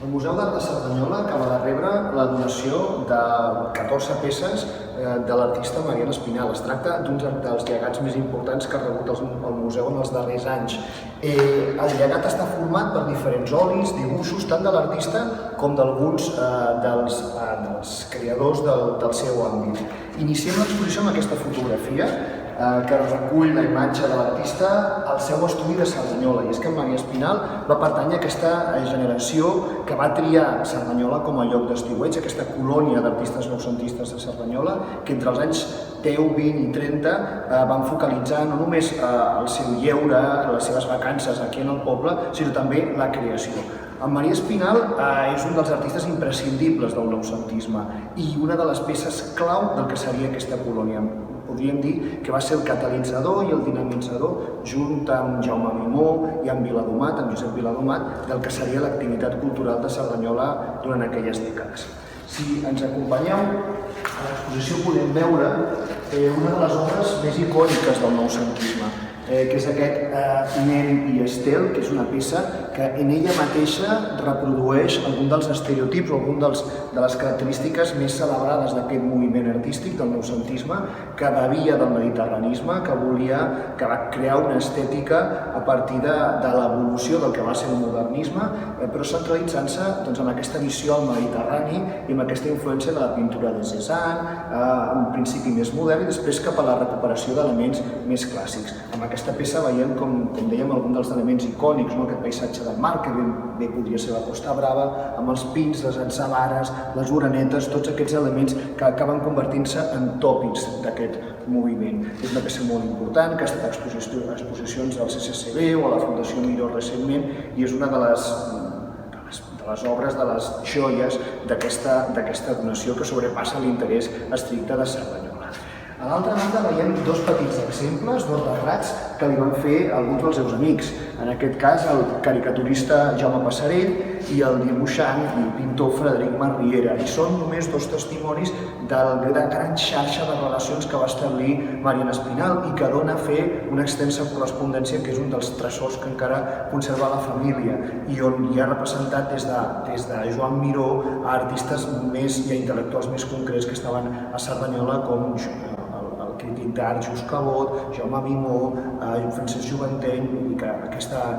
El Museu d'Art de Cerdanyola acaba de rebre la donació de 14 peces de l'artista Marian Espinal. Es tracta d'un dels llegats més importants que ha rebut el museu en els darrers anys. El llegat està format per diferents olis, dibuixos, tant de l'artista com d'alguns dels creadors del seu àmbit. Iniciem l'exposició amb aquesta fotografia que recull la imatge de l'artista al seu estudi de Cerdanyola. I és que Marian Espinal va pertànyer a aquesta generació que va triar Cerdanyola com a lloc d'estiueig, aquesta colònia d'artistes noucentistes de Cerdanyola, que entre els anys 10, 20 i 30 van focalitzar no només el seu lleure, les seves vacances aquí en el poble, sinó també la creació. En Marian Espinal és un dels artistes imprescindibles del noucentisme i una de les peces clau del que seria aquesta colònia. Podríem dir que va ser el catalitzador i el dinamitzador, junt amb Jaume Mimó i amb Viladomat, amb Josep Viladomat, del que seria l'activitat cultural de Cerdanyola durant aquelles dècades. Si ens acompanyeu, a l'exposició podem veure una de les obres més icòniques del noucentisme, que és aquest Nen i Estel, que és una peça que en ella mateixa reprodueix algun dels estereotips o algun de les característiques més celebrades d'aquest moviment artístic del noucentisme, que bevia del mediterranisme, que va crear una estètica a partir de l'evolució del que va ser el modernisme, però centralitzant-se en aquesta visió al Mediterrani i amb aquesta influència de la pintura de Cézanne, un principi més modern i després cap a la recuperació d'elements més clàssics. Amb aquesta peça veiem, com dèiem, alguns dels elements icònics, aquest paisatge del mar, que bé podria ser la Costa Brava, amb els pins, les atzavares, les orenetes, tots aquests elements que acaben convertint-se en tòpics d'aquest moviment. És una peça molt important, que ha estat a exposicions del CCCB o a la Fundació Miró recentment, i és una de les obres, de les joies d'aquesta donació que sobrepassa l'interès estricte de Cerdanyola. A l'altra banda veiem dos petits exemples, dos retrats que li van fer alguns dels seus amics. En aquest cas, el caricaturista Jaume Passarell i el dibuixant i pintor Frederic Masriera. I són només dos testimonis de la gran xarxa de relacions que va establir Marian Espinal i que dona a fer una extensa correspondència, que és un dels tresors que encara conserva la família i on hi ha representat des de Joan Miró a artistes i a intel·lectuals més concrets que estaven a Cerdanyola, com crític d'art Just Cabot, Jaume Mimó, Francesc Juventeny, i que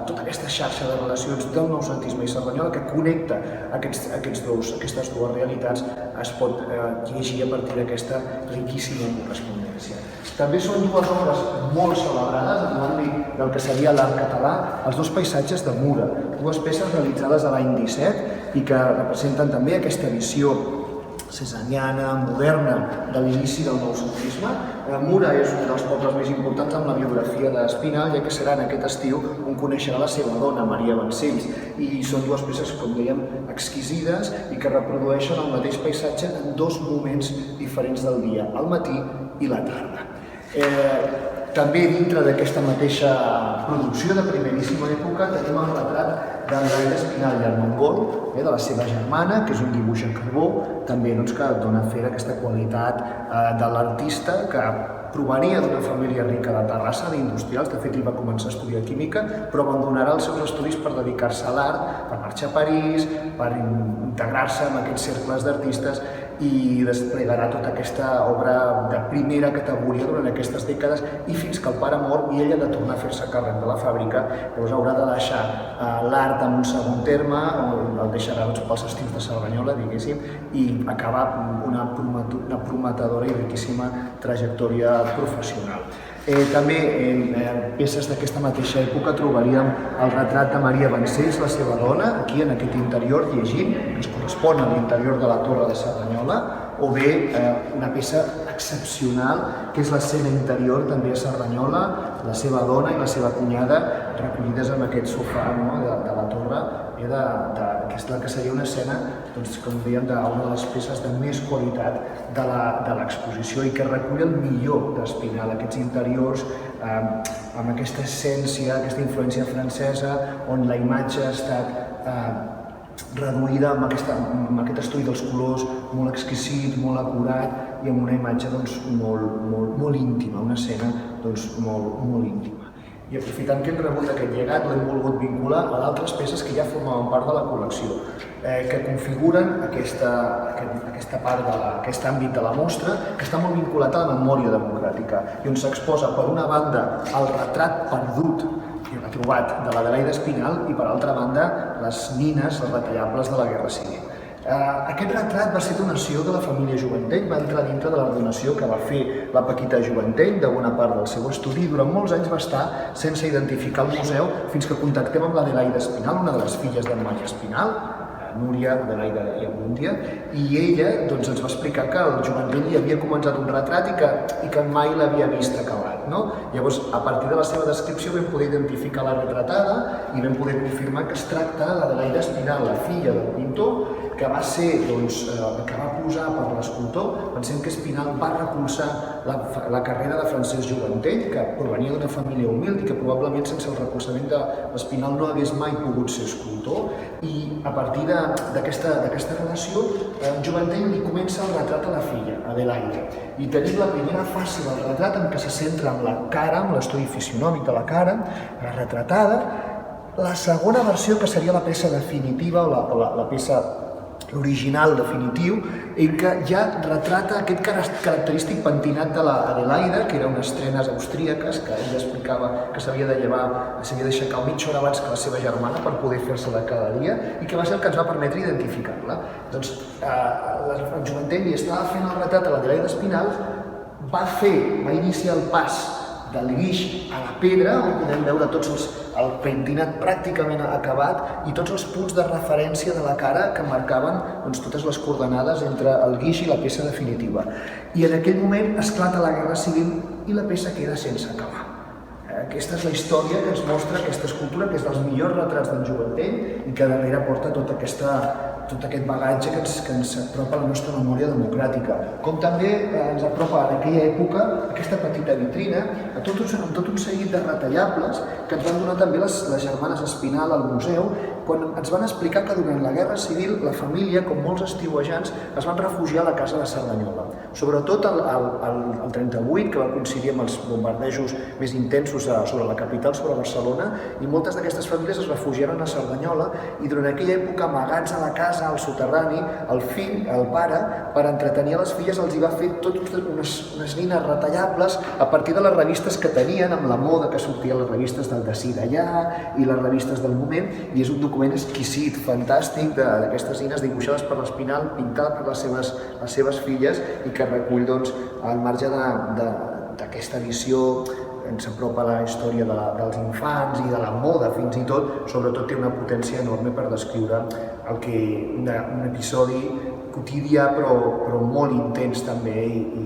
tota aquesta xarxa de relacions del noucentisme i Cerdanyola que connecta aquestes dues realitats es pot llegir a partir d'aquesta riquíssima correspondència. També són dues obres molt celebrades en l'àmbit del que seria l'art català, els dos paisatges de Mura, dues peces realitzades a l'any 17 i que representen també aquesta visió cézanniana, moderna, de l'inici del noucentisme. Mura és un dels pobles més importants amb la biografia d'Espinal, ja que serà en aquest estiu on coneixerà la seva dona, Maria Vancells, i són dues peces, com dèiem, exquisides i que reprodueixen el mateix paisatge en dos moments diferents del dia, al matí i la tarda. També dintre d'aquesta mateixa producció de primeríssima època tenim el retrat d'Andrea Espinal i Armengol, de la seva germana, que és un dibuix a carbó, també que dona fe d'aquesta qualitat de l'artista, que provenia d'una família rica de Terrassa, d'industrials. De fet, ell va començar a estudiar química, però abandonarà els seus estudis per dedicar-se a l'art, per marxar a París, per integrar-se en aquests cercles d'artistes i desplegarà tota aquesta obra de primera categoria durant aquestes dècades i fins que el pare mor i ella ha de tornar a fer-se càrrec de la fàbrica, llavors haurà de deixar l'art en un segon terme, el deixarà pels estius de Cerdanyola, diguéssim, i acabar una prometedora i riquíssima trajectòria professional. També en peces d'aquesta mateixa època trobaríem el retrat de Maria Vancells, la seva dona, aquí en aquest interior llegint, que es correspon a l'interior de la Torre de Cerdanyola, o bé una peça excepcional, que és l'escena interior també a Cerdanyola, la seva dona i la seva cunyada recollides en aquest sofà de la Torre, que seria una escena, com dèiem, d'una de les peces de més qualitat de l'exposició i que recull el millor d'Espinal, aquests interiors amb aquesta essència, aquesta influència francesa, on la imatge ha estat reduïda amb aquest estudi dels colors molt exquisit, molt acurat i amb una imatge molt íntima, una escena molt íntima. I aprofitant que hem rebut aquest llegat, l'hem volgut vincular a d'altres peces que ja formaven part de la col·lecció, que configuren aquest àmbit de la mostra, que està molt vinculat a la memòria democràtica, i on s'exposa, per una banda, el retrat perdut i retrobat de l'Adelaida Espinal, i per altra banda, les nines, les retallables de la Guerra Civil. Aquest retrat va ser donació de la família Juvanteny, va entrar dintre de la donació que va fer la Paquita Juvanteny de bona part del seu estudi, i durant molts anys va estar sense identificar el museu fins que contactem amb l'Adelaida Espinal, una de les filles d'en Maria Espinal, Núria, Adelaida i Abúndia, i ella ens va explicar que el Juvanteny li havia començat un retrat i que mai l'havia vist acabat. Llavors, a partir de la seva descripció vam poder identificar la retratada i vam poder confirmar que es tracta de l'Adelaida Espinal, la filla del pintor, que va posar per l'escultor. Pensem que Espinal va recolzar la carrera de Francesc Juvanteny, que provenia d'una família humil i que probablement sense el recolzament de l'Espinal no hagués mai pogut ser escultor, i a partir d'aquesta relació Juvanteny li comença el retrat a la filla, Adelaida, i tenim la primera fase del retrat en què se centra en la cara, en l'estudi fisionòmic de la cara, la retratada, la segona versió, que seria la peça definitiva o la peça l'original definitiu, en què ja retrata aquest característic pentinat de l'Adelaida, que era unes trenes austríaques, que ella explicava que s'havia d'aixecar mitja hora abans que la seva germana per poder fer-se-la cada dia, i que va ser el que ens va permetre identificar-la. Doncs el Juvanteny estava fent el retrat a l'Adelaida Espinal, va iniciar el pas del guix a la pedra, on podem veure el pentinat pràcticament acabat i tots els punts de referència de la cara que marcaven totes les coordenades entre el guix i la peça definitiva. I en aquell moment esclata la Guerra Civil i la peça queda sense acabar. Aquesta és la història que ens mostra aquesta escultura, que és dels millors retrats d'en Juvanteny i que darrere porta tot aquest bagatge que ens apropa a la nostra memòria democràtica. Com també ens apropa en aquella època aquesta petita vitrina amb tot un seguit de retallables que ens van donar també les germanes Espinal al museu, quan ens van explicar que durant la Guerra Civil la família, com molts estiuejants, es van refugiar a la casa de Cerdanyola. Sobretot el 38, que va coincidir amb els bombardejos més intensos sobre la capital, sobre Barcelona, i moltes d'aquestes famílies es refugiaren a Cerdanyola, i durant aquella època, amagats a la casa, al soterrani, el fill, el pare, per entretenir a les filles, els hi va fer totes unes nines retallables a partir de les revistes que tenien, amb la moda que sortien les revistes del Decí d'allà i les revistes del moment, i és un document exquisit, fantàstic, d'aquestes nines dibuixades per l'Espinal, pintades per les seves filles, i que recull, al marge d'aquesta visió, ens apropa la història dels infants i de la moda fins i tot, sobretot té una potència enorme per descriure un episodi quotidià però molt intens també i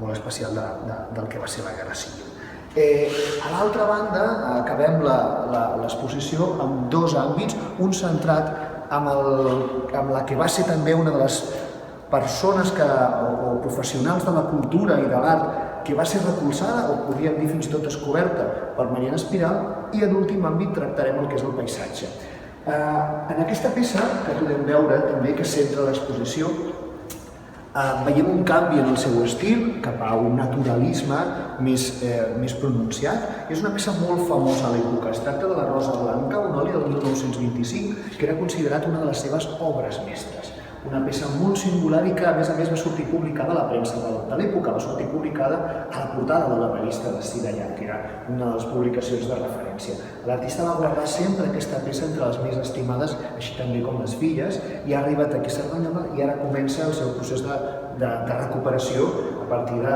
molt especial del que va ser la Guerra Civil. A l'altra banda, acabem l'exposició amb dos àmbits, un centrat amb la que va ser també una de les persones o professionals de la cultura i de l'art que va ser recolzada, o podríem dir fins i tot descoberta, per Mariana Espinal, i en últim àmbit tractarem el que és el paisatge. En aquesta peça, que podem veure també que centra l'exposició, veiem un canvi en el seu estil, cap a un naturalisme més pronunciat. És una peça molt famosa a l'època. Es tracta de la Rosa Blanca, un oli del 1925, que era considerat una de les seves obres mestres. Una peça molt singular i que, a més, va sortir publicada a la premsa de l'època, va sortir publicada a la portada de la revista Decí d'allà, que era una de les publicacions de referència. L'artista va guardar sempre aquesta peça entre les més estimades, així també com les filles, i ha arribat aquí a Cerdanyola i ara comença el seu procés de recuperació a partir de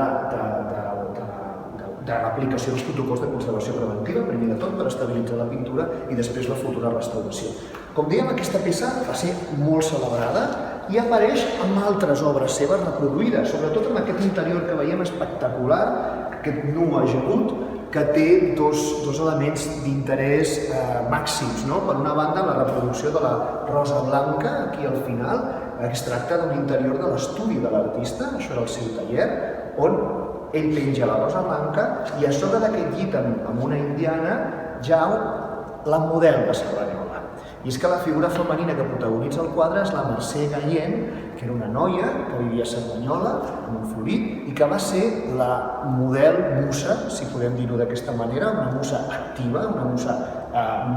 l'aplicació dels protocols de conservació preventiva, primer de tot per estabilitzar la pintura i després la futura restauració. Com dèiem, aquesta peça va ser molt celebrada i apareix amb altres obres seves reproduïdes, sobretot amb aquest interior que veiem espectacular, aquest nu ajagut, que té dos elements d'interès màxims. Per una banda, la reproducció de la Rosa Blanca, aquí al final, es tracta d'un interior de l'estudi de l'artista, això era el seu taller, on ell penja la Rosa Blanca i a sobre d'aquest llit amb una indiana jau la model de Cerdanyola. I és que la figura femenina que protagonitza el quadre és la Mercè Gallén, que era una noia que vivia a Cerdanyola, a Montflorit, i que va ser la model musa, si podem dir-ho d'aquesta manera, una musa activa, una musa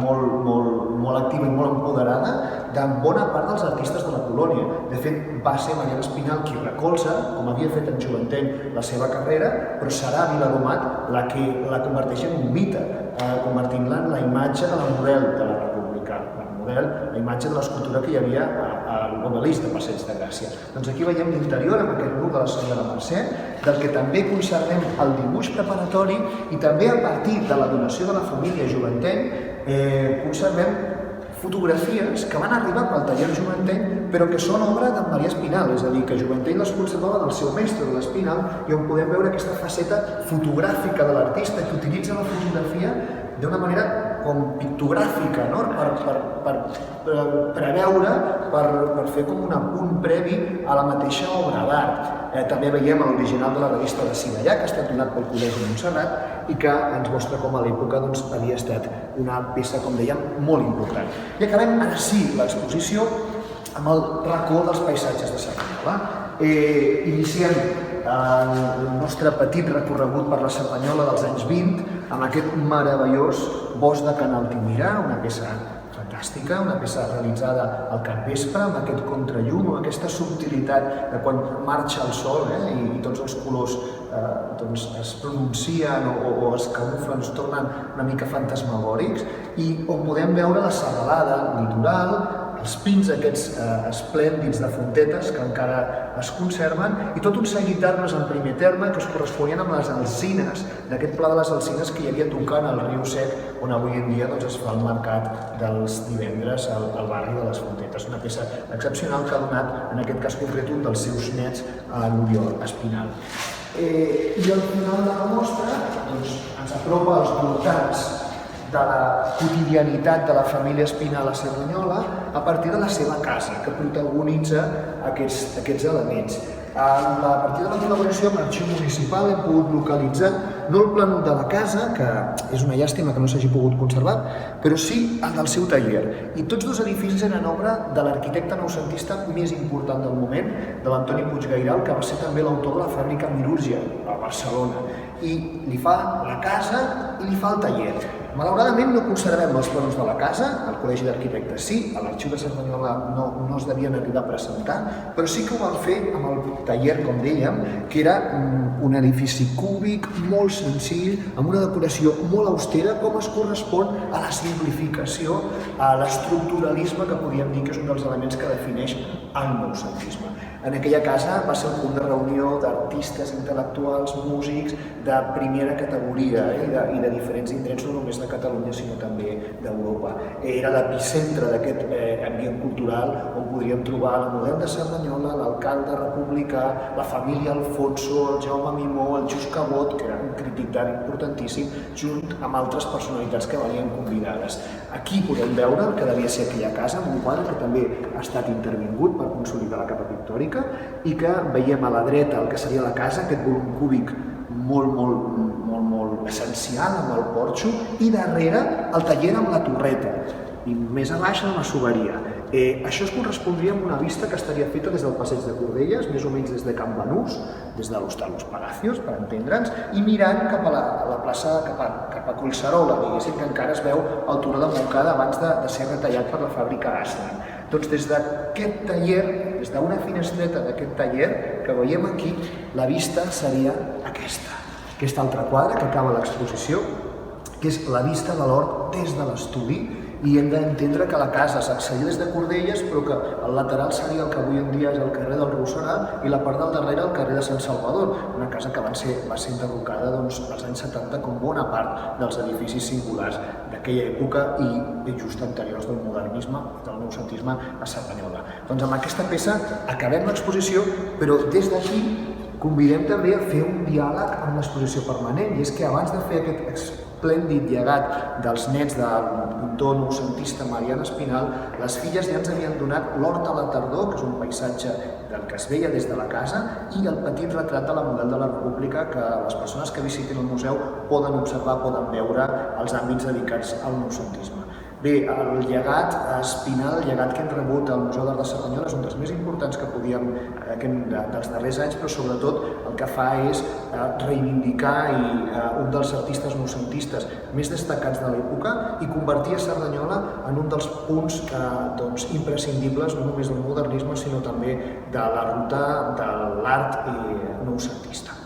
molt activa i molt empoderada de bona part dels artistes de la colònia. De fet, va ser Mariana Espinal qui recolza, com havia fet en Juventeny, la seva carrera, però serà Viladomat la que la converteix en un mite, convertint-la en la imatge de la model de la República, la imatge de l'escultura que hi havia al Obelisc de Passeig de Gràcia. Doncs aquí veiem l'interior amb aquest grup de la senyora Mercè, del que també conservem el dibuix preparatori i també a partir de la donació de la família Juventeny conservem fotografies que van arribar pel taller Juventeny però que són obra d'en Marià Espinal, és a dir, que Juventeny les conservava del seu mestre, de l'Espinal, i on podem veure aquesta faceta fotogràfica de l'artista que utilitza la fotografia d'una manera com pictogràfica, no? per preveure, per fer com un apunt previ a la mateixa obra d'art. També veiem l'original de la revista de Sivallà, que ha estat donat pel Col·legi Montserrat i que ens mostra com a l'època havia estat una peça, com dèiem, molt important. I acabem ara sí l'exposició amb el racó dels paisatges de Cerdanyola. Iniciem el nostre petit recorregut per la Cerdanyola dels anys 20 amb aquest meravellós bosc de Can Altimira, una peça fantàstica, una peça realitzada al capvespre amb aquest contrallum, amb aquesta subtilitat de quan marxa el sol i tots els colors es pronuncien o es camuflen, es tornen una mica fantasmagòrics, i on podem veure la serralada litoral, els pins aquests esplèndids de fontetes que encara es conserven i tot un seguit d'arbres en primer terme que es corresponien amb les alzines, d'aquest pla de les alzines que hi havia tocant al riu Sec, on avui en dia es fa el mercat dels divendres al barri de les Fontetes. Una peça excepcional que ha donat, en aquest cas concret, un dels seus nets a l'Oriol Espinal. I al final de la mostra ens apropa als voltants de la quotidianitat de la família Espinal a Cerdanyola a partir de la seva casa, que protagonitza aquests elements. A partir de la col·laboració amb l'Arxiu Municipal hem pogut localitzar no el plànol de la casa, que és una llàstima que no s'hagi pogut conservar, però sí el del seu taller. I tots dos edificis eren obra de l'arquitecte noucentista més important del moment, de l'Antoni Puiggairal, que va ser també l'autor de la fàbrica Mirúrgia a Barcelona. I li fa la casa i li fa el taller. Malauradament no conservem els plànols de la casa, al Col·legi d'Arquitectes sí, a l'Arxiu de Cerdanyola no es devien arribar a presentar, però sí que ho van fer amb el taller, com dèiem, que era un edifici cúbic, molt senzill, amb una decoració molt austera, com es correspon a la simplificació, a l'estructuralisme, que podríem dir que és un dels elements que defineix el noucentisme. En aquella casa va ser un punt de reunió d'artistes, intel·lectuals, músics de primera categoria i de diferents indrets, no només de Catalunya, sinó també d'Europa. Era l'epicentre d'aquest ambient cultural on podríem trobar la model de Cerdanyola, l'alcalde republicà, la família Alfonso, el Jaume Mimó, el Just Cabot, que era un crític d'art importantíssim, junt amb altres personalitats que venien convidades. Aquí podem veure el que devia ser aquella casa, amb un quadre que també ha estat intervingut per consolidar la capa pictòrica, i que veiem a la dreta el que seria la casa, aquest volum cúbic molt essencial amb el porxo, i darrere el taller amb la torreta, i més a baix la masoveria. Això es correspondria amb una vista que estaria feta des del Passeig de Cordelles, més o menys des de Can Banús, des de l'Hostal Los Palacios, per entendre'ns, i mirant cap a la plaça, cap a Collserola, diguéssim, que encara es veu el turó de Montcada abans de ser retallat per la fàbrica Aslan. Doncs des d'aquest taller, des d'una finestreta d'aquest taller que veiem aquí, la vista seria aquesta. Aquest altre quadre que acaba l'exposició, que és la vista de l'hort des de l'estudi, i hem d'entendre que la casa s'accedia des de Cordelles, però que el lateral seria el que avui en dia és el carrer del Roserar i la part del darrere el carrer de Sant Salvador, una casa que va ser enderrocada als anys 70 com bona part dels edificis singulars d'aquella època i just anteriors del modernisme, del noucentisme a Cerdanyola. Doncs amb aquesta peça acabem l'exposició, però des d'aquí convidem també a fer un diàleg amb l'exposició permanent, i és que abans de fer aquest esplèndid llegat dels nets del pintor noucentista Mariana Espinal, les filles ja ens havien donat l'Hort a la tardor, que és un paisatge del que es veia des de la casa, i el petit retrat de la model de la República, que les persones que visitin el museu poden observar, poden veure els àmbits dedicats al noucentisme. Bé, el llegat Espinal, el llegat que hem rebut al Museu d'Art de Cerdanyola és un dels més importants que podíem dels darrers anys, però sobretot el que fa és reivindicar un dels artistes noucentistes més destacats de l'època i convertir a Cerdanyola en un dels punts imprescindibles no només del modernisme sinó també de la ruta de l'art noucentista.